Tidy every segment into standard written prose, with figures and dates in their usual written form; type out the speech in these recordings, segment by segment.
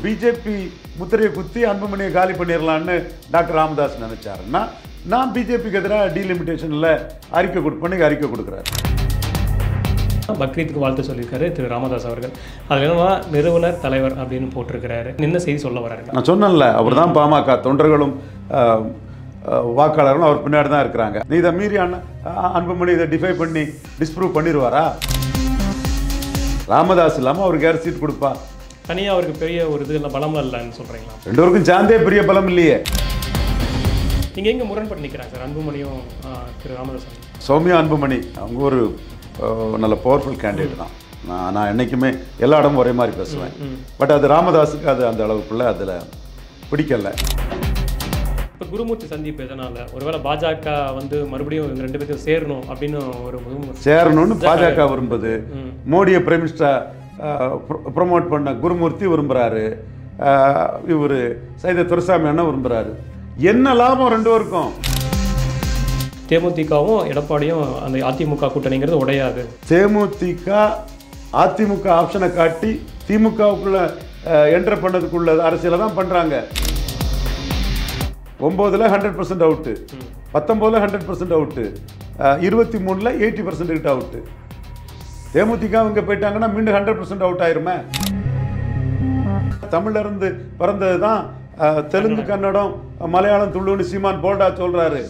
BJP முத்திரையை குத்தி அன்புமணியை காலி பண்ணிடலான்னு டாக்டர் ராமதாஸ் நினைச்சாருன்னா நான் பிஜேபிக்கு எதிராக டீலிமிட்டேஷனில் அறிக்கை கொடுக்குறாரு. பக்ரீத்துக்கு வாழ்த்து சொல்லியிருக்காரு திரு ராமதாஸ் அவர்கள். அது என்னன்னா நிறுவனர் தலைவர் அப்படின்னு போட்டிருக்கிறாரு. என்ன செய்தி சொல்ல வராருங்க? நான் சொன்னேன்ல, அவர் தான் பாமக தொண்டர்களும் வாக்காளர்களும் அவர் பின்னாடி தான் இருக்கிறாங்க. நீ இதை மீறி அன்புமணி இதை டிஃபை பண்ணி டிஸ்ப்ரூவ் பண்ணிடுவாரா? ராமதாஸ் இல்லாமல் அவருக்கு யார் சீட் கொடுப்பா? தனியாக அவருக்கு பெரிய ஒரு இது இல்லை, பலம் இல்லைன்னு சொல்கிறீங்களா? ரெண்டு பேருக்கும் சார்ந்தே பெரிய பலம் இல்லையே. நீங்கள் எங்கே முரண்பட்டு நிற்கிறாங்க சார் அன்புமணியும் திரு ராமதாஸ்? சௌமியா அன்புமணி அவங்க ஒரு நல்ல பவர்ஃபுல் கேண்டிடேட் தான். நான் என்றைக்குமே எல்லா இடமும் ஒரே மாதிரி பேசுவேன். பட் அது ராமதாஸுக்கு அது அந்த அளவுக்குள்ள அதில் பிடிக்கல. இப்போ குருமூர்த்தி சந்திப்பு எதனால்? ஒருவேளை பாஜக வந்து மறுபடியும் இந்த ரெண்டு பேரும் சேரணும் அப்படின்னு ஒரு சேரணும்னு பாஜக விரும்புது. மோடியை பிரைம் மினிஸ்டர் ப்ரொமோட் பண்ண குருமூர்த்தி விரும்புகிறாரு. இவர் சைத துரைசாமி அண்ணன் விரும்புகிறாரு. என்ன லாபம் ரெண்டு பேருக்கும்? தேமுதிகவும் எடப்பாடியும் அந்த அதிமுக கூட்டணிங்கிறது உடையாது. தேமுதிக அதிமுக ஆப்ஷனை காட்டி திமுகவுக்குள்ள என்டர் பண்ணதுக்குள்ள அரசியலை தான் பண்ணுறாங்க. 9ல் 100% அவுட்டு, 19ல் 100% அவுட்டு, 23ல் 80% கிட்ட அவுட்டு. தேமுதிக இங்கே போயிட்டாங்கன்னா மீண்டும் 100% அவுட் ஆயிருமே. தமிழ்ல இருந்து பிறந்தது தான் தெலுங்கு, கன்னடம், மலையாளம், துளுன்னு சீமான் போல்டா சொல்றாரு.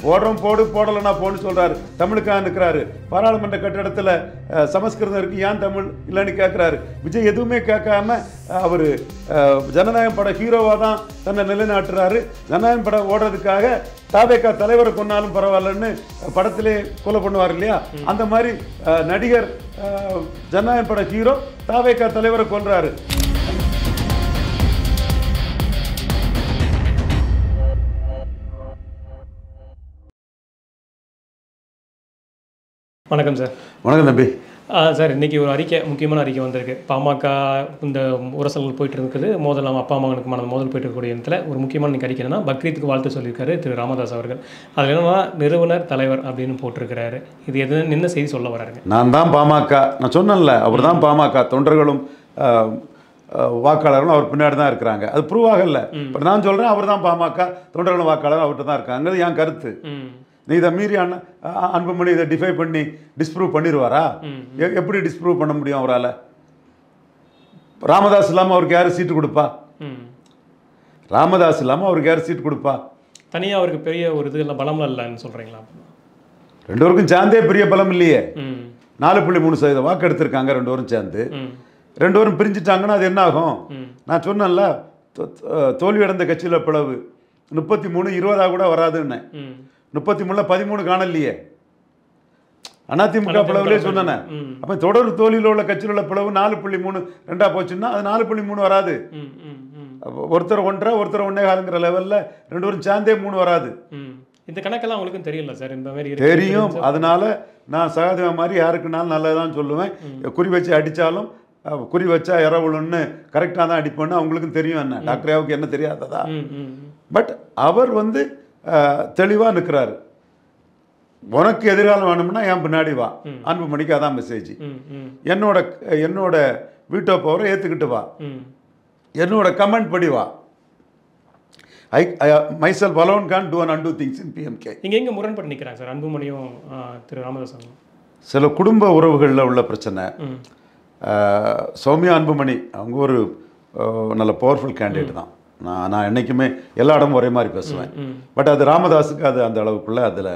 போடுறோம் போடு, போடலைன்னா போன்னு சொல்றாரு. தமிழுக்காக நிற்கிறாரு. பாராளுமன்ற கட்டிடத்தில் சமஸ்கிருதம் இருக்கு, ஏன் தமிழ் இல்லைன்னு கேட்குறாரு. விஜய் எதுவுமே கேட்காம அவர் ஜனநாயகம் பட ஹீரோவாக தான் தன்னை நிலைநாட்டுறாரு. ஜனநாயகம் படம் ஓடுறதுக்காக தாவேகா தலைவரை கொன்னாலும் பரவாயில்லன்னு படத்திலே கொலை பண்ணுவார் இல்லையா? அந்த மாதிரி நடிகர் ஜனநாயகம் பட ஹீரோ தாவேகா தலைவரை கொன்றாரு. வணக்கம் சார். வணக்கம் தம்பி. சார், இன்றைக்கி ஒரு முக்கியமான அறிக்கை வந்திருக்கு. பாமக இந்த உரசல்கள் போயிட்டு இருக்குது, மோதல் அப்பா அம்மாவுக்கு மோதல் போயிட்டு இருக்கக்கூடிய இடத்துல ஒரு முக்கியமான அறிக்கை என்னன்னா பக்ரீத்துக்கு வாழ்த்து சொல்லியிருக்காரு திரு ராமதாஸ் அவர்கள். அதில் என்னன்னா நிறுவனர் தலைவர் அப்படின்னு போட்டிருக்கிறாரு. இது என்ன செய்தி சொல்ல வராருங்க? நான் தான் பாமக, நான் சொன்னேன்ல, அவர் தான் பாமக தொண்டர்களும் வாக்காளர்களும் அவர் பின்னாடி தான் இருக்கிறாங்க. அது ப்ரூவ் ஆகலை. இப்போ நான் சொல்கிறேன், அவர் தான் பாமக தொண்டர்களும் வாக்காளரும் அவர்கிட்ட தான் இருக்காங்க. என் கருத்து. நீ இதை மீறி அன்புமணி இதை டிஃபை பண்ணி டிஸ்ப்ரூவ் பண்ணிடுவாரா? எப்படி டிஸ்ப்ரூவ் பண்ண முடியும் அவரால்? ராமதாஸ் இல்லாமல் அவருக்கு யார் சீட்டு கொடுப்பா? ராமதாஸ் இல்லாமல் அவருக்கு யார் சீட்டு கொடுப்பா? தனியாக அவருக்கு பெரிய ஒரு இது இல்லை, பலம் இல்லைன்னு சொல்கிறீங்களா? ரெண்டு பேருக்கும் சேர்ந்தே பெரிய பலம் இல்லையே. 4.3% வாக்கு எடுத்திருக்காங்க ரெண்டு பேரும் சேர்ந்து. ரெண்டு பேரும் பிரிஞ்சுட்டாங்கன்னா அது என்ன ஆகும்? நான் சொன்னேன்ல, தோல்வியடைந்த கட்சியில் பிளவு 33 20 கூட வராதுன்னு. 33ல் 13 காணலையே. அதிமுக பிளவுலேயே சொன்னேன். அப்போ தொடர் தோல்வியில் உள்ள கட்சியில் உள்ள பிளவு 4.3 2 போச்சுன்னா அது 4.3 வராது. ஒருத்தர் 1.5 ஒருத்தர் 1.25ங்கிற லெவலில் ரெண்டு பேரும் சேர்ந்தே 3 வராது. இந்த கணக்கெல்லாம் உங்களுக்கு தெரியல சார்? இந்த மாதிரி தெரியும். அதனால நான் சகாதேவ மாதிரி யாருக்குனாலும் நல்லதான் சொல்லுவேன். குறி வச்சு அடித்தாலும் குறி வச்சா இரவுன்னு கரெக்டாக தான் அடிப்பேன்னு அவங்களுக்கும் தெரியும். என்ன டாக்டராவுக்கு என்ன தெரியாததா? பட் அவர் தெளிவாக நிற்கிறாரு. உனக்கு எதிர்காலம் வேணும்னா என் பின்னாடி வா. அன்புமணிக்கு அதான் மெசேஜ். என்னோட வீட்டோ பவரை ஏற்றுக்கிட்டு வா. என்னோட கமெண்ட் படி வா. myself alone can't do and undo things in PMK. நீங்கள் எங்கே முரண்பட்டு நிற்கிறாங்க சார் அன்புமணியும் திரு ராமதாஸ்? சில குடும்ப உறவுகளில் உள்ள பிரச்சனை. சௌமியா அன்புமணி அவங்க ஒரு நல்ல பவர்ஃபுல் கேண்டிடேட் தான். நான் என்றைக்குமே எல்லா இடமும் ஒரே மாதிரி பேசுவேன். பட் அது ராமதாஸுக்கு அது அந்த அளவுக்குள்ள அதில்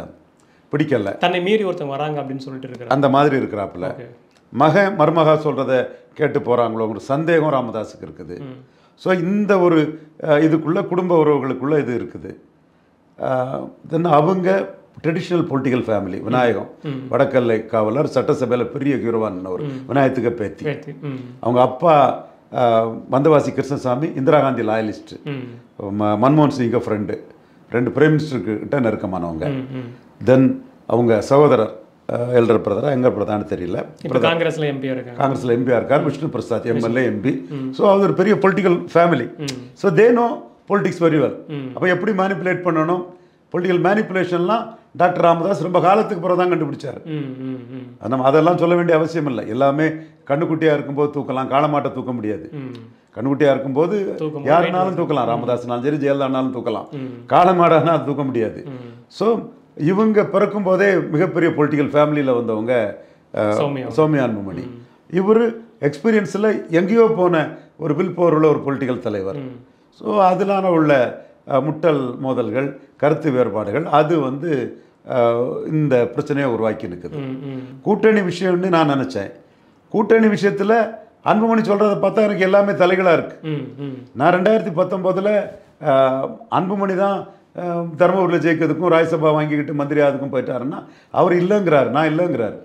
பிடிக்கல. தன்னை மீறி ஒருத்தங்க வராங்க அப்படின்னு சொல்லிட்டு இருக்கிற அந்த மாதிரி இருக்கிறாப்புல. மருமகா சொல்கிறத கேட்டு போகிறாங்களோ ஒரு சந்தேகம் ராமதாஸுக்கு இருக்குது. ஸோ இந்த ஒரு இதுக்குள்ள குடும்ப உறவுகளுக்குள்ள இது இருக்குது. தென் அவங்க ட்ரெடிஷ்னல் பொலிட்டிக்கல் ஃபேமிலி. விநாயகம் வடக்கல்லை காவலர், சட்டசபையில் பெரிய ஹீரோவானவர், விநாயகத்துக்கு பேத்தி. அவங்க அப்பா வந்தவாசி கிருஷ்ணசாமி இந்திரா காந்தி லாயலிஸ்ட், மன்மோகன் சிங்க ஃப்ரெண்டு, 2 பிரைம் மினிஸ்டர்கிட்ட நெருக்கமானவங்க. தென் அவங்க சகோதரர் எல்டர் பிரதரா எங்கர் பிரதான்னு தெரியல, காங்கிரஸில் எம்பியாக இருக்கார், Vishnu Prasad MLA MP. So அது ஒரு பெரிய political family. So they know politics very well. அப்போ எப்படி மேனிப்புலேட் பண்ணணும், பொலிட்டிக்கல் மேனிப்புலேஷன்லாம் டாக்டர் ராமதாஸ் ரொம்ப காலத்துக்கு பிறகு தான் கண்டுபிடிச்சார். நம்ம அதெல்லாம் சொல்ல வேண்டிய அவசியம் இல்லை. எல்லாமே கண்ணுக்குட்டியாக இருக்கும்போது தூக்கலாம், காலமாட்டை தூக்க முடியாது. கண்ணுக்குட்டியாக இருக்கும்போது தூக்கும் யாருனாலும் தூக்கலாம், ராமதாஸ்னாலும் சரி ஜெயலலிதானாலும் தூக்கலாம், காலமாடானா அது தூக்க முடியாது. ஸோ இவங்க பிறக்கும் போதே மிகப்பெரிய பொலிட்டிக்கல் ஃபேமிலியில் வந்தவங்க சௌமியா அன்புமணி. இவர் எக்ஸ்பீரியன்ஸில் எங்கேயோ போன ஒரு வில் பவர் உள்ள ஒரு பொலிட்டிக்கல் தலைவர். ஸோ அதிலான உள்ள முட்டல் மோதல்கள், கருத்து வேறுபாடுகள் அது வந்து இந்த பிரச்சனையை உருவாக்கி நிற்குது. கூட்டணி விஷயம்னு நான் நினச்சேன். கூட்டணி விஷயத்தில் அன்புமணி சொல்கிறத பார்த்தா எனக்கு எல்லாமே தலைகளாக இருக்குது. நான் 2019 அன்புமணி தான் தருமபுரியில் ஜெயிக்கிறதுக்கும் ராஜ்யசபா வாங்கிக்கிட்டு மந்திரி அதுக்கும் போயிட்டாருன்னா அவர் இல்லைங்கிறாரு, நான் இல்லைங்கிறாரு.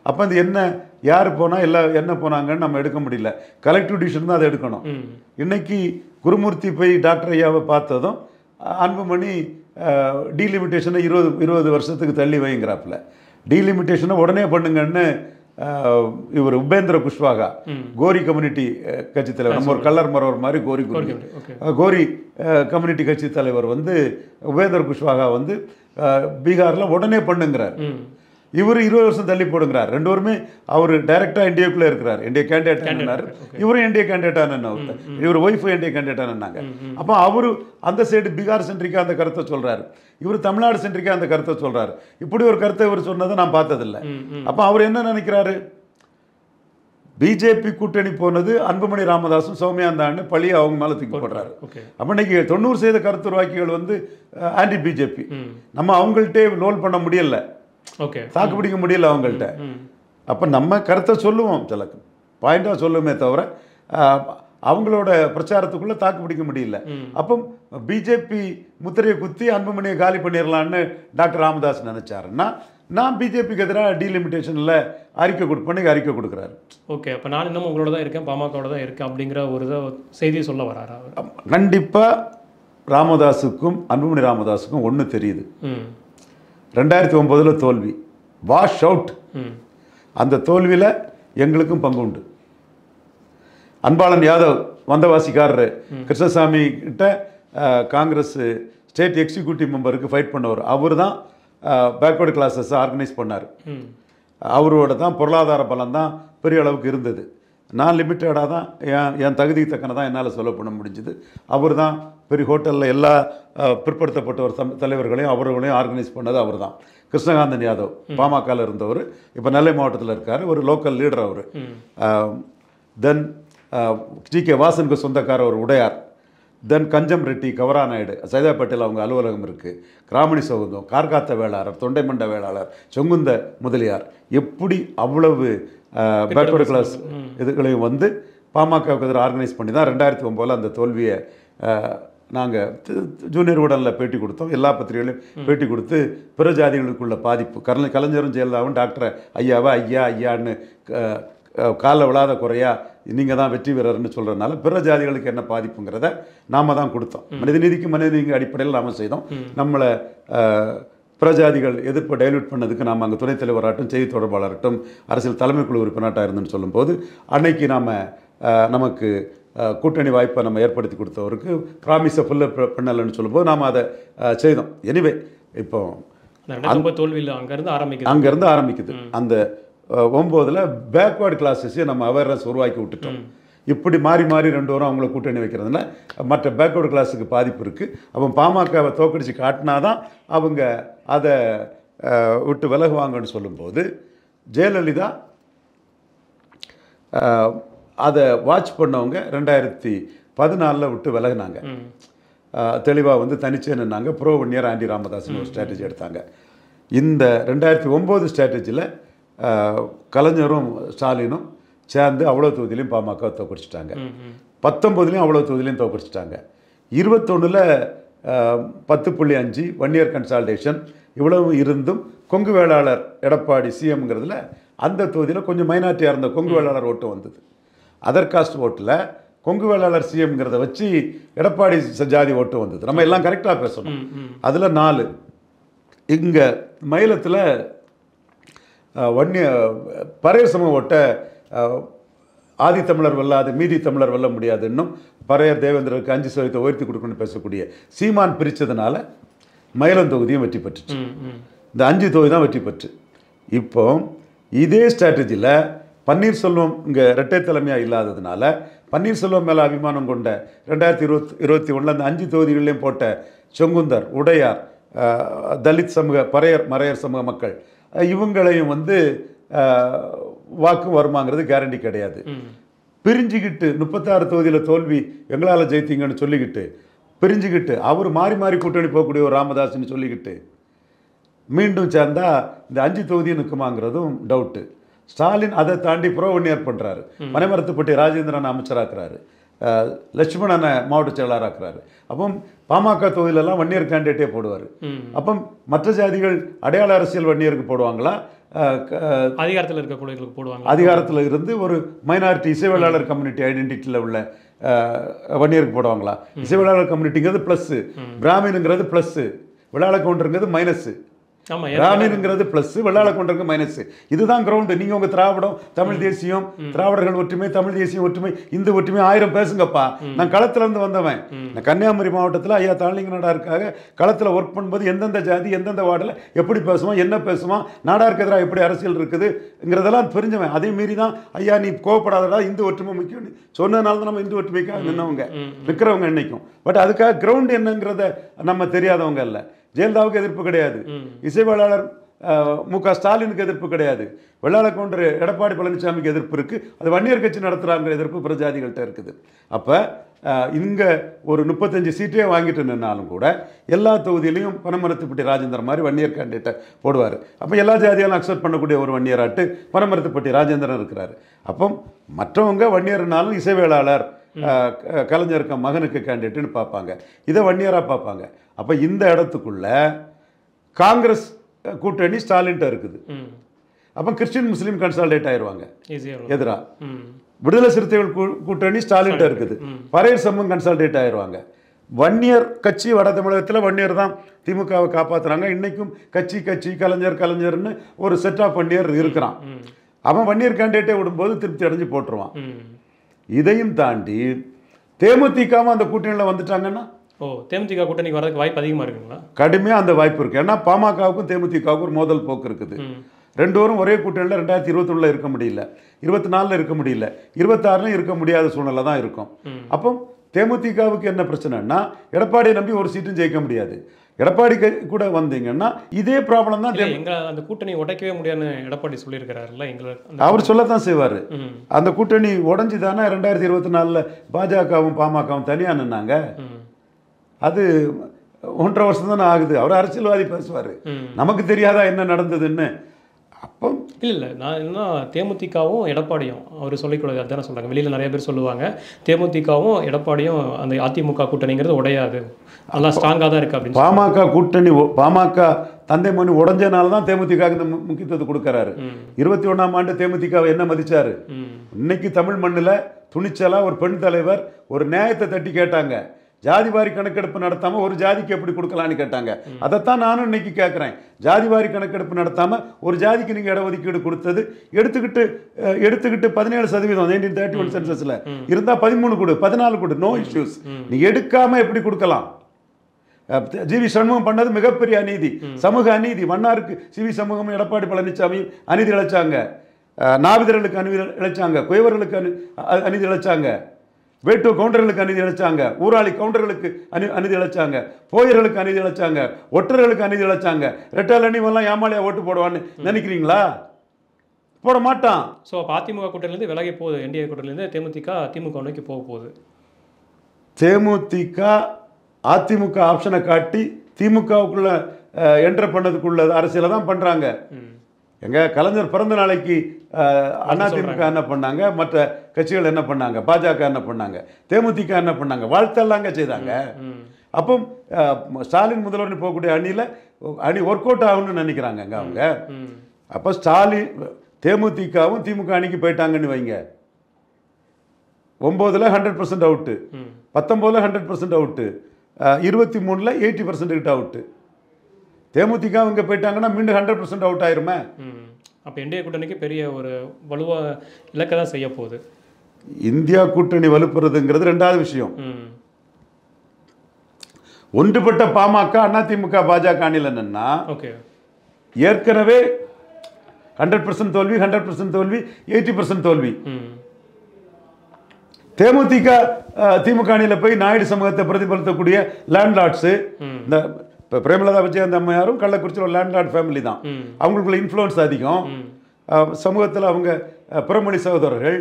அப்போ இந்த என்ன யார் போனால் என்ன போனாங்கன்னு நம்ம எடுக்க முடியல. கலெக்டிவ் டிசிஷன் தான் அதை எடுக்கணும். இன்னைக்கு குருமூர்த்தி போய் டாக்டர் ஐயாவை பார்த்ததும் அன்புமணி டீலிமிட்டேஷனை 20 வருஷத்துக்கு தள்ளி வைங்கிறாப்புல. டீலிமிட்டேஷனை உடனே பண்ணுங்கன்னு இவர் உபேந்திர குஷ்வாகா கோரி கம்யூனிட்டி கட்சி தலைவர், நம்ம ஒரு கல்லர் மரவர் மாதிரி கோரி கம்யூனிட்டி கட்சி தலைவர் வந்து உபேந்திர குஷ்வாகா வந்து பீகாரில் உடனே பண்ணுங்கிறார். இவர் 20 வருஷம் தள்ளி போடுங்கிறார். ரெண்டு பேருமே அவர் டைரக்டாக என்டிஏக்குள்ளே இருக்கிறார், என்டிஏ கேண்டிடேட். இவரும் என்டிஏ கேண்டிடேட்டான இவர் ஒய்ஃபு என்டிஏ கேண்டிடேட்டானாங்க. அப்போ அவர் அந்த சைடு பீகார் சென்ட்ரிக்காக அந்த கருத்தை சொல்கிறார், இவர் தமிழ்நாடு சென்ட்ரிக்காக அந்த கருத்தை சொல்கிறார். இப்படி ஒரு கருத்தை இவர் சொன்னதை நான் பார்த்ததில்லை. அப்போ அவர் என்ன நினைக்கிறாரு, பிஜேபி கூட்டணி போனது அன்புமணி ராமதாஸும் சௌமியாந்தான்னு பழியை அவங்க மேலே தூக்கி போடுறாரு. அப்போ இன்னைக்கு 90% கருத்துருவாக்கிகள் வந்து ஆன்டி பிஜேபி. நம்ம அவங்கள்ட்டே லோல் பண்ண முடியல, தாக்கு பிடிக்க முடியல அவங்கள்ட்ட. அப்போ நம்ம கருத்தை சொல்லுவோம், சில பாயிண்டாக சொல்லுமே தவிர அவங்களோட பிரச்சாரத்துக்குள்ளே தாக்கு பிடிக்க முடியல. அப்போ பிஜேபி முத்திரையை குத்தி அன்புமணியை காலி பண்ணிடலான்னு டாக்டர் ராமதாஸ் நினைச்சாருன்னா நான் பிஜேபிக்கு எதிராக டீலிமிட்டேஷனில் அறிக்கை கொடுக்குறாரு. ஓகே, அப்போ நான் இன்னும் உங்களோட தான் இருக்கேன், பாமகவோட தான் இருக்கேன் அப்படிங்கிற ஒரு செய்தியை சொல்ல வராரா? கண்டிப்பாக ராமதாஸுக்கும் அன்புமணி ராமதாஸுக்கும் ஒன்று தெரியுது. 2009 தோல்வி, வாஷ் அவுட். அந்த தோல்வியில் எங்களுக்கும் பங்கு உண்டு. அன்பாளன் யாதவ் வந்தவாசிக்காரர் கிருஷ்ணசாமி கிட்ட காங்கிரஸ் ஸ்டேட் எக்ஸிக்யூட்டிவ் மெம்பருக்கு ஃபைட் பண்ணவர். அவர் தான் பேக்வர்டு கிளாஸஸை ஆர்கனைஸ் பண்ணார். அவரோட தான் பொருளாதார பலம் தான் பெரிய அளவுக்கு இருந்தது. நான் லிமிட்டடாக தான் என் தகுதிக்கு தக்கன தான் என்னால் சொல்ல பண்ண முடிஞ்சுது. அவர் தான் பெரிய ஹோட்டலில் எல்லா பிற்படுத்தப்பட்டவர் தலைவர்களையும் அவர்களையும் ஆர்கனைஸ் பண்ணது அவர் தான். கிருஷ்ணகாந்தன் யாதவ் பாமகவில் இருந்தவர், இப்போ நெல்லை மாவட்டத்தில் இருக்கார், ஒரு லோக்கல் லீடர் அவர். தென் ஜி.கே. வாசனுக்கு சொந்தக்கார ஒரு உடையார். தென் கஞ்சம் ரெட்டி, கவராநாயுடு, சைதாப்பேட்டையில் அவங்க அலுவலகம் இருக்குது. கிராமணி சௌதம், கார்காத்த வேளாளர், தொண்டைமண்ட வேளாளர், சொங்குந்த முதலியார், எப்படி அவ்வளவு பேக்வர்டு கிளாஸ் இதுகளையும் வந்து பாமகவுக்கு எதிராக ஆர்கனைஸ் பண்ணி தான் 2009 அந்த தோல்வியை நாங்கள் ஜூனியர் ஊடலில் பேட்டி கொடுத்தோம். எல்லா பத்திரிகைகளையும் பேட்டி கொடுத்து பிற ஜாதிகளுக்குள்ள பாதிப்பு, கலைஞரும் ஜெயலலிதாவும் டாக்டர் ஐயாவை ஐயான்னு காலை விழாத குறையா நீங்கள் தான் வெற்றி வீரர்னு சொல்கிறதுனால பிற ஜாதிகளுக்கு என்ன பாதிப்புங்கிறத நாம் தான் கொடுத்தோம். மனிதநீதிக்கு அடிப்படையில் நாம் செய்தோம். நம்மளை பிரஜாதிகள் எதிர்ப்பை டைல்யூட் பண்ணதுக்கு நாம் அங்கே துணைத் தலைவராகட்டும், செய்தி தொடர்பாளராகட்டும், அரசியல் தலைமை குழு உறுப்பினராக இருந்துன்னு சொல்லும்போது அன்னைக்கு நமக்கு கூட்டணி வாய்ப்பை நம்ம ஏற்படுத்தி கொடுத்தவருக்கு ப்ராமிஸை ஃபுல்லாக பண்ணலன்னு சொல்லும்போது நாம் அதை செய்தோம். எனிவே இப்போ தோல்வியில் அங்கேருந்து ஆரம்பிக்குது. அந்த 9 பேக்வேர்டு கிளாஸஸையும் நம்ம அவேர்னஸ் உருவாக்கி விட்டுட்டோம். இப்படி மாறி ரெண்டு வாரம் அவங்கள கூட்டணி வைக்கிறதுனால மற்ற பேக்வர்டு கிளாஸுக்கு பாதிப்பு இருக்குது. அப்போ பாமகவை தோக்கடிச்சு காட்டினா தான் அவங்க அதை விட்டு விலகுவாங்கன்னு சொல்லும்போது ஜெயலலிதா அதை வாட்ச் பண்ணவங்க 2014 விட்டு விலகினாங்க. தெளிவாக வந்து தனிச்சே நின்னாங்க. ப்ரோ 1 இயர் ஆண்டி ராமதாஸ்னு ஒரு ஸ்ட்ராட்டஜி எடுத்தாங்க. இந்த 2009 ஸ்ட்ராட்டஜியில் கலைஞரும் ஸ்டாலினும் சேர்ந்து அவ்வளோ தொகுதியிலையும் பாமக தோக்கடிச்சிட்டாங்க. 19 அவ்வளோ தொகுதியிலையும் தோக்கடிச்சிட்டாங்க. 21 10.5 1 இயர் கன்சால்டேஷன் இவ்வளவு இருந்தும் கொங்கு வேளாளர் எடப்பாடி சிஎம்ங்கிறதுல அந்த தொகுதியில் கொஞ்சம் மைனாரிட்டியாக இருந்த கொங்கு வேளாளர் ஓட்டு வந்தது. அதர் காஸ்ட் ஓட்டில் கொங்கு வேளாளர் சிஎம்ங்கிறத வச்சு எடப்பாடி ஜாதி ஓட்டு வந்தது. நம்ம எல்லாம் கரெக்டாக பேசணும். அதில் 4 இங்கே மயிலத்தில் பறையர் சமூக ஓட்டை ஆதி தமிழர் வெல்லாது மீதி தமிழர் வெல்ல முடியாது, இன்னும் பறையர் தேவேந்திரருக்கு 5% உயர்த்தி கொடுக்கணும்னு பேசக்கூடிய சீமான் பிரித்ததுனால மயிலம் தொகுதியும் வெற்றி பெற்றுச்சு. இந்த 5 தொகுதி தான் வெற்றி பெற்று. இப்போ இதே ஸ்ட்ராட்டஜியில் பன்னீர்செல்வம் இங்கே இரட்டை தலைமையாக இல்லாததுனால பன்னீர்செல்வம் மேலே அபிமானம் கொண்ட 2021 அந்த 5 தொகுதிகளிலையும் போட்ட செங்குந்தர், உடையார், தலித் சமூக மறையர் சமூக மக்கள் இவங்களையும் வந்து வாக்கு வருமாங்கிறது கேரண்டி கிடையாது. பிரிஞ்சுக்கிட்டு 36 தொகுதியில் தோல்வி எங்களால் ஜெயித்தீங்கன்னு சொல்லிக்கிட்டு பிரிஞ்சுக்கிட்டு அவர் மாறி மாறி கூட்டணி போகக்கூடிய ஒரு ராமதாஸ்ன்னு சொல்லிக்கிட்டு மீண்டும் சேர்ந்தா இந்த 5 தொகுதியும் நிற்குமாங்கிறதும் டவுட்டு. ஸ்டாலின் அதை தாண்டி வன்னியர் பண்ணுறாரு. மனைமரத்துப்பட்டி ராஜேந்திரன் அமைச்சராக்குறாரு, லட்சுமணனை மாவட்ட செயலாளராக்குறாரு. அப்போ பாமக தொகுதியிலெல்லாம் வன்னியர் கேண்டிடேட்டே போடுவார். அப்போ மற்ற ஜாதிகள் அடையாள அரசியல் வன்னியருக்கு போடுவாங்களா, அதிகாரத்தில் இருக்கக்கூடியவர்களுக்கு போடுவாங்க? அதிகாரத்தில் இருந்து ஒரு மைனாரிட்டி இசைவேளாளர் கம்யூனிட்டி ஐடென்டிட்டியில் உள்ள வன்னியருக்கு போடுவாங்களா? இசைவேளாளர் கம்யூனிட்டிங்கிறது ப்ளஸ்ஸு, பிராமினுங்கிறது ப்ளஸ்ஸு, விளாள கவுண்டருங்கிறது மைனஸு. பிராமினுங்கிறது பிளஸ், வெள்ளாள கொண்டருக்கு மைனஸ். இதுதான் கிரவுண்டு. நீங்க உங்க திராவிடம், தமிழ் தேசியம், திராவிடர்கள் ஒற்றுமை, தமிழ் தேசியம் ஒற்றுமை, இந்து ஒற்றுமை 1000 பேசுங்கப்பா. நான் களத்துல இருந்து வந்தவன். நான் கன்னியாகுமரி மாவட்டத்தில் ஐயா தாளிங்க நாடாருக்காக களத்தில் ஒர்க் பண்ணும்போது எந்தெந்த ஜாதி எந்தெந்த வார்டில் எப்படி பேசுவான், என்ன பேசுவான், நாடாருக்கு எதிராக எப்படி அரசியல் இருக்குதுங்கிறதெல்லாம் தெரிஞ்சவன். அதே மீறி தான் ஐயா நீ கோவப்படாதடா, இந்து ஒற்றுமை முக்கியம் சொன்னதுனால தான் நம்ம இந்து ஒற்றுமைக்காக நின்னவங்க நிற்கிறவங்க என்னைக்கும். பட் அதுக்காக கிரவுண்ட் என்னங்கிறத நம்ம தெரியாதவங்க இல்லை. ஜெயலலிதாவுக்கு எதிர்ப்பு கிடையாது, இசைவேளாளர் மு.க. ஸ்டாலினுக்கு எதிர்ப்பு கிடையாது, வெள்ளாள கவுண்டர் எடப்பாடி பழனிசாமிக்கு எதிர்ப்பு இருக்குது. அது வன்னியர் கட்சி நடத்துகிறாங்கிற எதிர்ப்பு பிரஜாதிகள்கிட்ட இருக்குது. அப்போ இங்கே ஒரு 35 சீட்டே வாங்கிட்டு நின்னாலும் கூட எல்லா தொகுதியிலையும் பனமரத்துப்பட்டி ராஜேந்திரன் மாதிரி வன்னியர் கேண்டிடேட்டை போடுவார். அப்போ எல்லா ஜாதியாலும் அக்செப்ட் பண்ணக்கூடிய ஒரு வன்னியராட்டு பனமரத்துப்பட்டி ராஜேந்திரன் இருக்கிறார். அப்போ மற்றவங்க வன்னியர்னாலும் இசைவேளாளர் கலைஞருக்கு மகனுக்கு கேண்டிடேட்டுன்னு பார்ப்பாங்க, இதை வன்னியராக பார்ப்பாங்க. அப்போ இந்த இடத்துக்குள்ள காங்கிரஸ் கூட்டணி ஸ்டாலின்ட்ட இருக்குது. அப்போ கிறிஸ்டின் முஸ்லீம் கன்சால்டேட் ஆயிடுவாங்க எதிராக. விடுதலை சிறுத்தைகள் கூட்டணி ஸ்டாலின்ட்ட இருக்குது, பரையர் சமூகம் கன்சால்டேட் ஆயிடுவாங்க. வன்னியர் கட்சி வட தமிழகத்தில் வன்னியர் தான் திமுகவை காப்பாற்றுறாங்க. இன்னைக்கும் கட்சி கலைஞர்னு ஒரு செட் ஆஃப் வன்னியர் இருக்கிறான். அவன் வன்னியர் கேண்டிடேட்டை விடும்போது திருப்தி அடைஞ்சு போட்டுருவான். இதையும் தாண்டி தேமுதிகவும் அந்த கூட்டணியில் வந்துட்டாங்கன்னா தேமுதிக கூட்டணிக்கு வரதுக்கு வாய்ப்பு அதிகமாக இருக்குங்களா? கடுமையாக அந்த வாய்ப்பு இருக்குது. ஏன்னா பாமகவுக்கும் தேமுதிகவுக்கும் ஒரு மோதல் போக்கு இருக்குது. ரெண்டு பேரும் ஒரே கூட்டணியில் 2021 இருக்க முடியல, 24 இருக்க முடியல, 26 இருக்க முடியாத சூழ்நிலை தான் இருக்கும். அப்போ தேமுதிகவுக்கு என்ன பிரச்சனைன்னா எடப்பாடியை நம்பி ஒரு சீட்டும் ஜெயிக்க முடியாது. எடப்பாடி கூட வந்தீங்கன்னா இதே ப்ராப்ளம் தான். அந்த கூட்டணி உடைக்கவே முடியாதுன்னு எடப்பாடி சொல்லியிருக்கிறாருல்ல, அவர் சொல்லத்தான் செய்வார். அந்த கூட்டணி உடஞ்சி தானே 2024 பாஜகவும் பாமகவும் தனியாக நின்னாங்க. அது 1.5 வருஷம் தானே ஆகுது. அவர் அரசியல்வாதி பேசுவார், நமக்கு தெரியாதா என்ன நடந்ததுன்னு. அப்போ இல்லை நான் என்ன தேமுதிகவும் எடப்பாடியும் அவர் சொல்லிக்கூடாது அதுதானே சொல்கிறாங்க. வெளியில் நிறைய பேர் சொல்லுவாங்க தேமுதிகவும் எடப்பாடியும் அந்த அதிமுக கூட்டணிங்கிறது உடையாது, நல்லா ஸ்ட்ராங்காக தான் இருக்குது அப்படின்னு. பாமக கூட்டணி பாமக தந்தை மணி உடஞ்சனால தான் தேமுதிக இந்த முக்கியத்துவத்தை கொடுக்குறாரு. 21ஆம் ஆண்டு தேமுதிகவை என்ன மதிச்சாரு? இன்னைக்கு தமிழ் மண்ணில் துணிச்சலாக ஒரு பெண் தலைவர் ஒரு நியாயத்தை தட்டி கேட்டாங்க. ஜாதிவாரி கணக்கெடுப்பு நடத்தாமல் ஒரு ஜாதிக்கு எப்படி கொடுக்கலான்னு கேட்டாங்க. அதைத்தான் நானும் இன்னைக்கு கேட்குறேன். ஜாதிவாரி கணக்கெடுப்பு நடத்தாமல் ஒரு ஜாதிக்கு நீங்கள் இடஒதுக்கீடு கொடுத்தது எடுத்துக்கிட்டு 17% 1931 சென்சஸில் இருந்தால் 13 கொடு, 14 கொடு, நோ இஷ்யூஸ். நீ எடுக்காமல் எப்படி கொடுக்கலாம்? ஜிவி சண்முகம் பண்ணது மிகப்பெரிய அநீதி, சமூக அநீதி. மன்னாருக்கு சிவி சண்முகமும் எடப்பாடி பழனிசாமியும் அநீதி இழைச்சாங்க, நாவிதர்களுக்கு அநீதி இழைச்சாங்க, குயவர்களுக்கு அநீதி இழைச்சாங்க, வேட்டு கவுண்டர்களுக்கு அநீதி இழைச்சாங்க, ஊராளி கவுண்டர்களுக்கு அநீதி இழைச்சாங்க, போயர்களுக்கு அநீதி இழைச்சாங்க, ஒற்றர்களுக்கு அநீதி இழைச்சாங்க. ரெட்டால் அணிவெல்லாம் ஏமாளியா ஓட்டு போடுவான்னு நினைக்கிறீங்களா? போட மாட்டான். ஸோ அதிமுக கூட்டணிலேருந்து விலகி போகுது, என்டிஏ கூட்டணிலேருந்து திமுக நோக்கி போக போகுது. தேமுதிக அதிமுக ஆப்ஷனை காட்டி திமுகவுக்குள்ள என்டர் பண்ணதுக்குள்ள அரசியலை தான் பண்ணுறாங்க. எங்கள் கலைஞர் பிறந்த நாளைக்கு அதிமுக என்ன பண்ணாங்க, மற்ற கட்சிகள் என்ன பண்ணாங்க, பாஜக என்ன பண்ணாங்க, தேமுதிக என்ன பண்ணாங்க, வாழ்த்தெல்லாங்க செய்தாங்க. அப்போ ஸ்டாலின் முதல்வர் போகக்கூடிய அணி ஒர்க் அவுட் ஆகும்னு நினைக்கிறாங்க அவங்க. அப்போ ஸ்டாலின் தேமுதிகவும் திமுக அணிக்கு போயிட்டாங்கன்னு வைங்க. 9ல் 100% அவுட்டு, 19ல் 100% அவுட்டு, 23ல் 80% கிட்ட அவுட்டு. தேமுதிக இங்கே போயிட்டாங்கன்னா மீண்டும் 100% அவுட் ஆயிருமே. அப்போ என்டிஏ கூட்டணிக்கு பெரிய ஒரு வலுவாக இலக்கை தான் செய்ய போகுது. இந்தியா கூட்டணி வலுப்புறதுங்கிறது ரெண்டாவது விஷயம். ஒன்றுபட்ட பாமக அதிமுக பாஜக அணியில் என்னன்னா ஏற்கனவே 100% தோல்வி, 100% தோல்வி, 80% தோல்வி. தேமுதிக திமுக அணியில் போய் நாயுடு சமூகத்தை பிரதிபலித்தக்கூடிய லேண்ட்லார்ட்ஸு, இந்த இப்போ பிரேமலதா விஜயகாந்த் அம்மையாரும் கள்ளக்குறிச்சியில் ஒரு லேண்ட்லார்ட் ஃபேமிலி தான். அவங்களுக்குள்ள இன்ஃப்ளூயன்ஸ் அதிகம். சமூகத்தில் அவங்க பிறமொழி சகோதரர்கள்,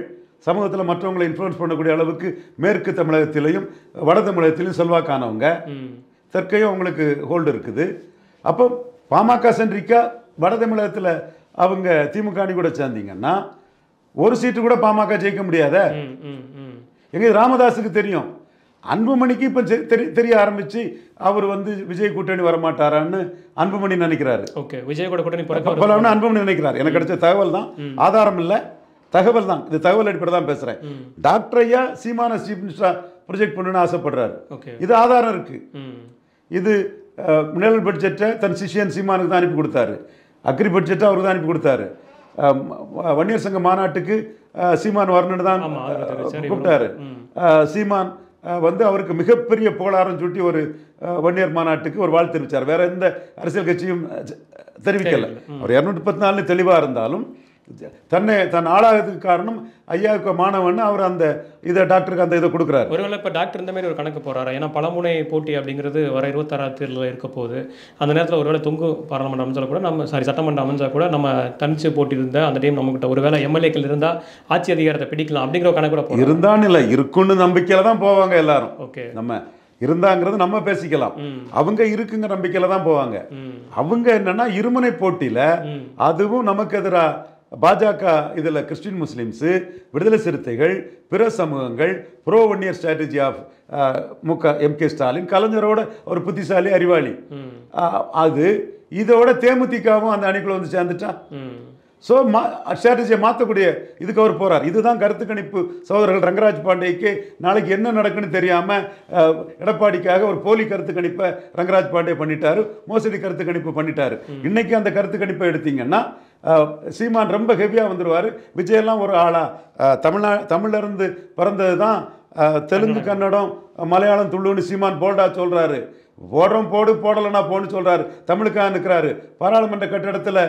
சமூகத்தில் மற்றவங்களை இன்ஃப்ளூயன்ஸ் பண்ணக்கூடிய அளவுக்கு மேற்கு தமிழகத்திலையும் வட தமிழகத்திலையும் செல்வாக்கானவங்க. தெற்கையும் அவங்களுக்கு ஹோல்டு இருக்குது. அப்போ பாமக சென்றிக்கா வட தமிழகத்தில் அவங்க திமுக அணி கூட சேர்ந்தீங்கன்னா ஒரு சீட்டு கூட பாமக ஜெயிக்க முடியாத. எங்க ராமதாஸுக்கு தெரியும், அன்புமணிக்கு இப்போ தெரிய ஆரம்பிச்சு அவர் வந்து விஜய் கூட்டணி வரமாட்டாரான்னு அன்புமணி நினைக்கிறாரு. ஓகே, விஜய் கூட கூட்டணி அன்புமணி நினைக்கிறார். எனக்கு கிடைச்ச தகவல் தான், ஆதாரம் இல்லை, தகவல் தான். இது தகவல் அடிப்படை தான் பேசுறேன். டாக்டர் ஐயா சீமான சீஃப் மினிஸ்டரா ப்ரொஜெக்ட் பண்ணணும்னு ஆசைப்படுறாரு. இது ஆதாரம் இருக்கு. இது மினரல் பட்ஜெட்டை தன் சிஷியன் சீமானுக்கு தான் அனுப்பி கொடுத்தாரு. அக்ரி பட்ஜெட்டை அவருக்கு தான் அனுப்பி கொடுத்தாரு. வன்னியர் சங்க மாநாட்டுக்கு சீமான் வரணுன்னு தான் கூப்பிட்டாரு. சீமான் வந்து அவருக்கு மிகப்பெரிய புகழாரம் சுட்டி ஒரு வன்னியர் மாநாட்டுக்கு ஒரு வாழ்த்து தெரிவித்தார். வேற எந்த அரசியல் கட்சியும் தெரிவிக்கல. அவர் 214 தெளிவாக இருந்தாலும் தன் ஆளாகிறதுக்கு காரணம் ஐயாவுக்கு மாணவன் அவர் அந்த இதை டாக்டருக்கு அந்த இதை கொடுக்குறாரு. ஒருவேளை இப்போ டாக்டர் இந்த மாதிரி ஒரு கணக்கு போகிறாரு. ஏன்னா பலமுனை போட்டி அப்படிங்கிறது வர 26ஆம் தேர்தலில் இருக்க போகுது. அந்த நேரத்தில் ஒருவேளை தொங்கு பாராளுமன்ற அமைஞ்சால் கூட நம்ம சட்டமன்றம் அமைஞ்சால் கூட நம்ம தனிச்சு போட்டி இருந்தால் அந்த டைம் நம்மகிட்ட ஒருவேளை எம்எல்ஏக்கள் இருந்தால் ஆட்சி அதிகாரத்தை பிடிக்கலாம் அப்படிங்கிற ஒரு கணக்கு கூட இருந்தான்னு இல்லை, இருக்குன்னு நம்பிக்கையில தான் போவாங்க எல்லாரும். ஓகே, நம்ம இருந்தாங்கிறது நம்ம பேசிக்கலாம். அவங்க இருக்குங்க நம்பிக்கையில தான் போவாங்க. அவங்க என்னன்னா இருமுனை போட்டியில அதுவும் நமக்கு எதிராக பாஜக, இதில் கிறிஸ்டின் முஸ்லீம்ஸு, விடுதலை சிறுத்தைகள், பிற சமூகங்கள், pro one year strategy of M K. Stalin, கலைஞரோட ஒரு புத்திசாலி அறிவாளி. அது இதோட தேமுதிகவும் அந்த அணிக்குள்ள வந்து சேர்ந்துட்டா ஸோ ஸ்ட்ராட்டஜியை மாற்றக்கூடிய இதுக்கு அவர் போகிறார். இதுதான் கருத்து கணிப்பு சகோதரர்கள் ரங்கராஜ் பாண்டேக்கு நாளைக்கு என்ன நடக்குன்னு தெரியாமல் எடப்பாடிக்காக ஒரு போலி கருத்து கணிப்பை ரங்கராஜ் பாண்டே பண்ணிட்டாரு, மோசடி கருத்து கணிப்பு பண்ணிட்டாரு. இன்னைக்கு அந்த கருத்து கணிப்பை எடுத்தீங்கன்னா சீமான் ரொம்ப ஹெவியாக வந்துடுவார். விஜயெல்லாம் ஒரு ஆளா தமிழ்லேருந்து பிறந்தது தான். தெலுங்கு, கன்னடம், மலையாளம், துள்ளுன்னு சீமான் போல்டா சொல்கிறாரு. போடுறோம் போடு, போடலைன்னா போன்னு சொல்கிறாரு. தமிழுக்காக நிற்கிறாரு. பாராளுமன்ற கட்டிடத்தில்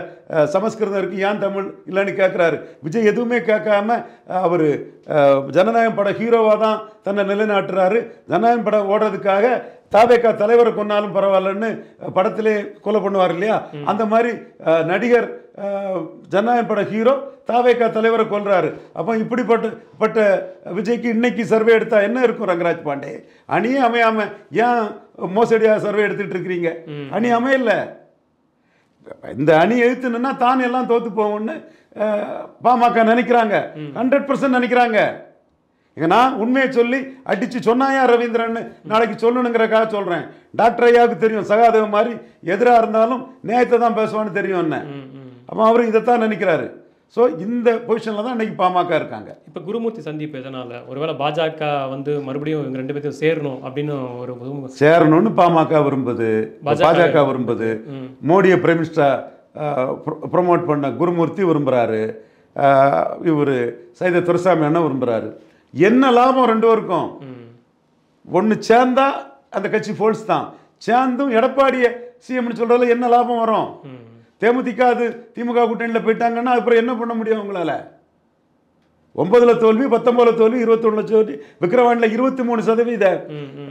சமஸ்கிருதம் இருக்குது, ஏன் தமிழ் இல்லைன்னு கேட்குறாரு. விஜய் எதுவுமே கேட்காம அவர் ஜனநாயகம் பட ஹீரோவாக தான் தன்னை நிலைநாட்டுறாரு. ஜனநாயகம் படம் ஓடுறதுக்காக தாவேக்கா தலைவரை கொன்னாலும் பரவாயில்லன்னு படத்திலே கொலை பண்ணுவார் இல்லையா, அந்த மாதிரி நடிகர் ஜனநாயகம் பட ஹீரோ தாவேக்கா தலைவரை கொல்றாரு. அப்போ இப்படிப்பட்ட விஜய்க்கு இன்னைக்கு சர்வே எடுத்தா என்ன இருக்கும் ரங்கராஜ் பாண்டே? அணியே அமையாம ஏன் மோசடியாக சர்வே எடுத்துட்டு இருக்கிறீங்க? அணி அமையல. இந்த அணி எழுத்துனா தான் எல்லாம் தோத்து போகும்னு பாமக நினைக்கிறாங்க, 100% நினைக்கிறாங்க. நான் உண்மையை சொல்லி அடிச்சு சொன்னாயா ரவீந்திரன் நாளைக்கு சொல்லணுங்கிறக்காக சொல்றேன். டாக்டர் ஐயாவுக்கு தெரியும், சகாதேவ மாதிரி எதிராக இருந்தாலும் நேயத்தை தான் பேசுவான்னு தெரியும் என்ன. அப்போ அவர் இதைத்தான் நினைக்கிறாரு. ஸோ இந்த பொசிஷனில் தான் இன்னைக்கு பாமக இருக்காங்க. இப்போ குருமூர்த்தி சந்திப்பு எதனால்? ஒருவேளை பாஜக வந்து மறுபடியும் இவங்க 2 பேர்த்தையும் சேரணும் அப்படின்னு ஒரு சேரணும்னு பாமக விரும்புது, பாஜக விரும்புது. மோடியை பிரைம் மினிஸ்டர் ப்ரொமோட் பண்ண குருமூர்த்தி விரும்புகிறாரு. இவர் சைத துரைசாமி அண்ணா விரும்புகிறாரு. என்ன லாபம் 2 பேருக்கும்? ஒன்று சேர்ந்தா அந்த கட்சி ஃபோல்ஸ் தான். சேர்ந்தும் எடப்பாடியை சிஎம்னு சொல்கிறதுல என்ன லாபம் வரும்? தேமுதிக அது திமுக கூட்டணியில் போயிட்டாங்கன்னா அப்புறம் என்ன பண்ண முடியும் உங்களால்? 9 தோல்வி, 19 தோல்வி, 21 தோல்வி. விக்கிரவாண்டியில் 23%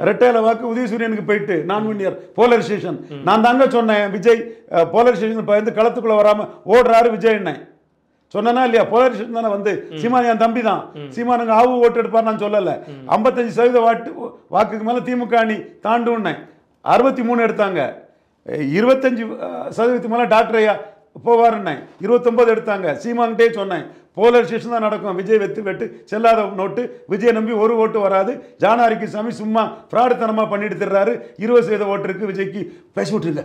ரெட்டையில வாக்கு உதயசூரியனுக்கு போயிட்டு நான் போலரைசேஷன். நான் தாங்க சொன்னேன் விஜய் போலரைசேஷன் பயந்து களத்துக்குள்ள வராமல் ஓடுறாரு விஜய் என்ன சொன்னா இல்லையா? போலரைசேஷன் தானே வந்து சீமான் என் தம்பி தான், சீமானுங்க ஆவு ஓட்டு எடுப்பார் நான் சொல்லலை. 55% வாக்குக்கு மேலே திமுக அணி தாண்டுன்னே 63 எடுத்தாங்க. 25% மேலே டாக்டர் ஐயா போவாருன்னே 29 எடுத்தாங்க. சீமான்கிட்டே சொன்னேன் போலரைசேஷன் தான் நடக்கும், விஜய் வெட்டு செல்லாத நோட்டு, விஜய் நம்பி ஒரு ஓட்டு வராது. ஜானாரிக்கு சாமி சும்மா ஃப்ராடுத்தனமாக பண்ணிட்டு தர்றாரு. 20% ஓட்டு இருக்கு விஜய்க்கு, பேசி விட்டுருங்க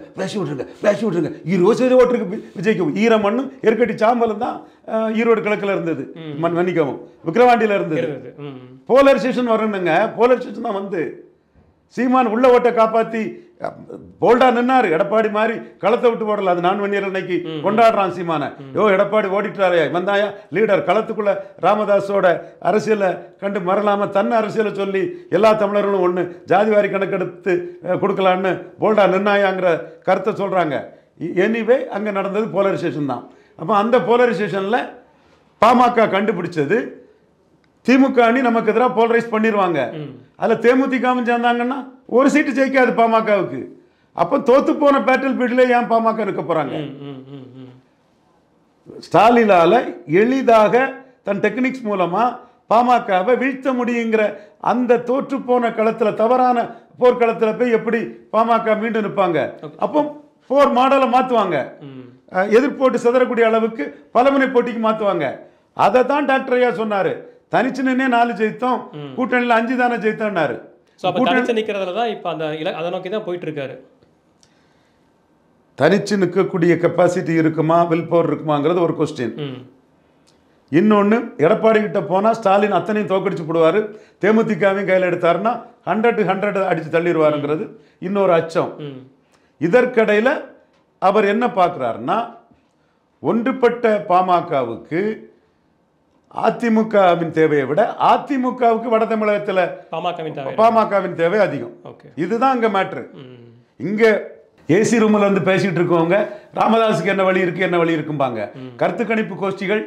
20% ஓட்டு இருக்கு விஜய்க்கு. ஈரமண்ணும் எருக்கட்டி சாம்பலும் தான் ஈரோடு கிழக்கில் இருந்தது, மன்னிக்கவும் விக்கிரவாண்டியில் இருந்தது. போலரைசேஷன் வரணுங்க. போலரைசேஷன் தான் வந்து சீமான் உள்ள ஓட்டை காப்பாற்றி போல்டா நின்னாரு. எடப்பாடி மாதிரி களத்தை விட்டு போடல. அது நான் வன்னியர் இன்னைக்கு கொண்டாடுறான் சீமான. எடப்பாடி ஓடிட்டாரையா, வந்தாயா லீடர். களத்துக்குள்ள ராமதாஸோட அரசியலை கண்டு மறலாம தன்னை அரசியலை சொல்லி எல்லா தமிழர்களும் ஒன்று ஜாதிவாரி கணக்கெடுத்து கொடுக்கலான்னு போல்டா நின்னாயாங்கிற கருத்தை சொல்றாங்க. எனிவே அங்கே நடந்தது போலரைசேஷன் தான். அப்போ அந்த போலரைசேஷனில் பாமக கண்டுபிடிச்சது திமுக அணி நமக்கு எதிராக போலரைஸ் பண்ணிடுவாங்க. அதில் தேமுதிகவும் சேர்ந்தாங்கன்னா ஒரு சீட்டு ஜெயிக்காது பாமகவுக்கு. அப்போ தோத்து போன பேட்டில் பீல்டில் ஏன் பாமக நிற்க போகிறாங்க? ஸ்டாலினால எளிதாக தன் டெக்னிக்ஸ் மூலமாக பாமகவை வீழ்த்த முடியுங்கிற அந்த தோற்று போன களத்தில், தவறான போர்க்களத்தில் போய் எப்படி பாமக மீண்டும் நிற்பாங்க? அப்போ போர் மாடலை மாற்றுவாங்க, எதிர்போட்டு சிதறக்கூடிய அளவுக்கு பலமுனை போட்டிக்கு மாற்றுவாங்க. அதை தான் டாக்டர் ஐயா சொன்னார். தனிச்சு நின்னே 4 ஜெயித்தோம், கூட்டணியில் 5 தானே ஜெயித்தோம்னாரு. தனிச்சு நிற்கிறதுல தான் இப்போ அந்த அதை நோக்கி தான் போயிட்டு இருக்காரு. தனிச்சு நிற்கக்கூடிய கெப்பாசிட்டி இருக்குமா, வில் பவர் இருக்குமாங்கிறது ஒரு கொஸ்டின். இன்னொன்று, எடப்பாடி கிட்ட போனால் ஸ்டாலின் அத்தனையும் தோக்கடிச்சு போடுவார், தேமுதிகவையும் கையில் எடுத்தாருன்னா 100-100 அடித்து தள்ளிடுவாருங்கிறது இன்னொரு அச்சம். இதற்கிடையில் அவர் என்ன பார்க்குறாருன்னா, ஒன்றுபட்ட பாமகவுக்கு அதிமுகவின் தேவையை விட அதிமுகவுக்கு வட தமிழகத்தில் பாமகவின் தேவை அதிகம். இதுதான் இங்கே மேட்ரு. இங்கே ஏசி ரூமில் வந்து பேசிகிட்டு இருக்கவங்க ராமதாஸுக்கு என்ன வழி இருக்குது என்ன வழி இருக்கும்பாங்க. கருத்து கணிப்பு கோஷ்டிகள்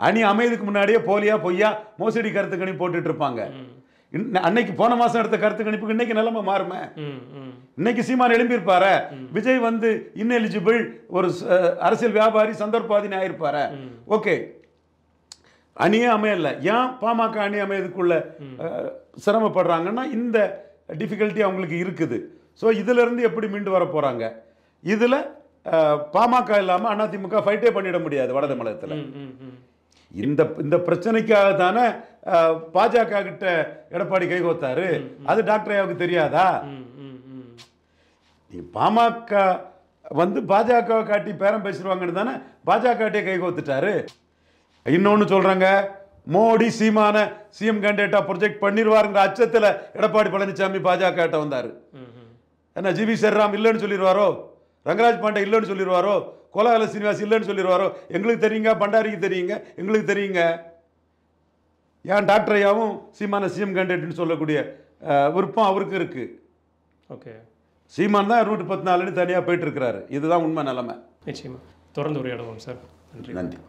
அணி அமைதிக்கு முன்னாடியே போலியா பொய்யா மோசடி கருத்து கணிப்பு போட்டுட்டு இருப்பாங்க. அன்னைக்கு போன மாதம் எடுத்த கருத்து கணிப்புக்கு இன்னைக்கு நிலைமை மாறுமே. இன்னைக்கு சீமான் எழும்பியிருப்பாரு, விஜய் வந்து இன்எலிஜிபிள், ஒரு அரசியல் வியாபாரி, சந்தர்ப்பாதினி ஆயிருப்பாரு. ஓகே, அணியே அமையல. ஏன் பாமக அணி அமையதுக்குள்ள சிரமப்படுறாங்கன்னா இந்த டிஃபிகல்ட்டி அவங்களுக்கு இருக்குது. ஸோ இதிலிருந்து எப்படி மீண்டு வர போகிறாங்க? இதில் பாமக இல்லாமல் அதிமுக ஃபைட்டே பண்ணிட முடியாது வட தமிழகத்தில். இந்த பிரச்சனைக்காக தானே பாஜக கிட்ட எடப்பாடி கைகோத்தாரு. அது டாக்டர் ஐயாவுக்கு தெரியாதா? பாமக வந்து பாஜகவை காட்டி பேரம் பேசிடுவாங்கன்னு தானே பாஜகட்டே கைகோத்துட்டாரு. இன்னொன்று சொல்கிறாங்க, மோடி சீமான சிஎம் கேண்டிடேட்டா ப்ரொஜெக்ட் பண்ணிடுவாருங்கிற அச்சத்தில் எடப்பாடி பழனிசாமி பாஜக கிட்ட வந்தார். என்ன ஜிவி ஸ்ரீராம் இல்லைன்னு சொல்லிடுவாரோ, ரங்கராஜ் பாண்டே இல்லைன்னு சொல்லிடுவாரோ, கோலாகல சீனிவாஸ் இல்லைன்னு சொல்லிடுவாரோ? எங்களுக்கு தெரியுங்க, பண்டாரிக்கு தெரியுங்க, எங்களுக்கு தெரியுங்க. ஏன் டாக்டர் ஐயாவும் சீமான சிஎம் கேண்டிடேட்னு சொல்லக்கூடிய விருப்பம் அவருக்கு இருக்கு. ஓகே, சீமான் தான் ரூட் 14 தனியாக போயிட்டு இருக்கிறாரு. இதுதான் உண்மை நிலைமை. நிச்சயமா தொடர்ந்து உரையாடுவோம் சார். நன்றி.